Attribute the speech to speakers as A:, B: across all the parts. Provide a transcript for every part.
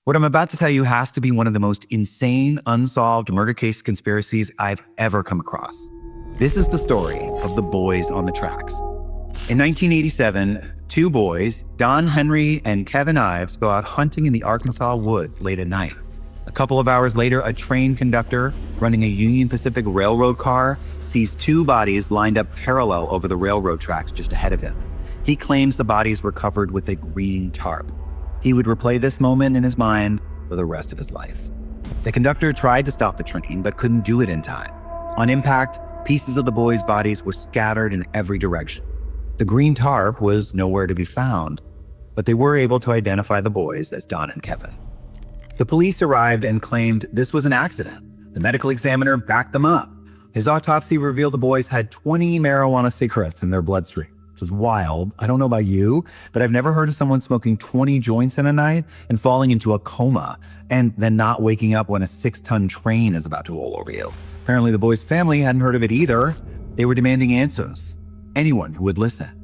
A: What I'm about to tell you has to be one of the most insane, unsolved murder case conspiracies I've ever come across. This is the story of the boys on the tracks. In 1987, two boys, Henry and Kevin Ives, go out hunting in the Arkansas woods late at night. A couple of hours later, a train conductor running a Union Pacific Railroad car sees two bodies lined up parallel over the railroad tracks just ahead of him. He claims the bodies were covered with a green tarp. He would replay this moment in his mind for the rest of his life. The conductor tried to stop the train, but couldn't do it in time. On impact, pieces of the boys' bodies were scattered in every direction. The green tarp was nowhere to be found, but they were able to identify the boys as Don and Kevin. The police arrived and claimed this was an accident. The medical examiner backed them up. His autopsy revealed the boys had 20 marijuana cigarettes in their bloodstream, which was wild. I don't know about you, but I've never heard of someone smoking 20 joints in a night and falling into a coma and then not waking up when a 6-ton train is about to roll over you. Apparently the boys' family hadn't heard of it either. They were demanding answers. Anyone who would listen.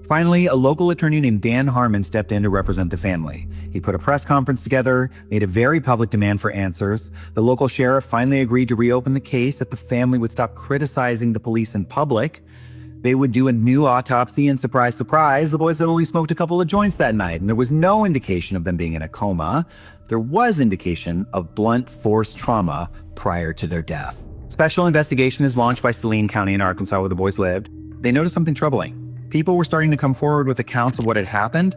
A: Finally, a local attorney named Dan Harmon stepped in to represent the family. He put a press conference together, made a very public demand for answers. The local sheriff finally agreed to reopen the case if the family would stop criticizing the police in public. They would do a new autopsy, and surprise, surprise, the boys had only smoked a couple of joints that night, and there was no indication of them being in a coma. There was indication of blunt force trauma prior to their death. Special investigation is launched by Saline County in Arkansas, where the boys lived. They noticed something troubling. People were starting to come forward with accounts of what had happened.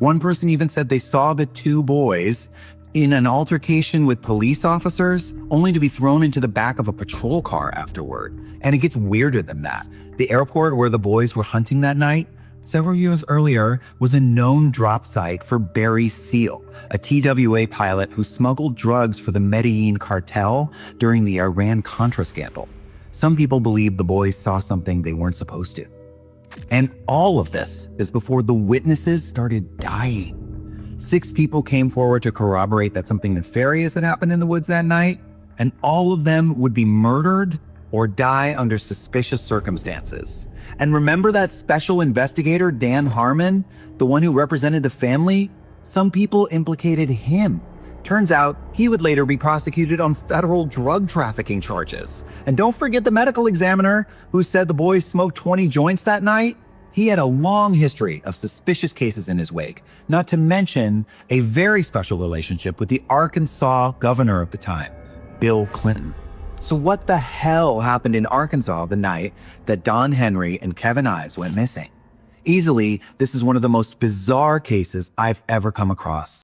A: One person even said they saw the two boys in an altercation with police officers, only to be thrown into the back of a patrol car afterward. And it gets weirder than that. The airport where the boys were hunting that night, several years earlier, was a known drop site for Barry Seal, a TWA pilot who smuggled drugs for the Medellin cartel during the Iran-Contra scandal. Some people believe the boys saw something they weren't supposed to. And all of this is before the witnesses started dying. 6 people came forward to corroborate that something nefarious had happened in the woods that night, and all of them would be murdered or die under suspicious circumstances. And remember that special investigator, Dan Harmon, the one who represented the family? Some people implicated him. Turns out he would later be prosecuted on federal drug trafficking charges. And don't forget the medical examiner who said the boys smoked 20 joints that night. He had a long history of suspicious cases in his wake, not to mention a very special relationship with the Arkansas governor of the time, Bill Clinton. So what the hell happened in Arkansas the night that Henry and Kevin Ives went missing? Easily, this is one of the most bizarre cases I've ever come across.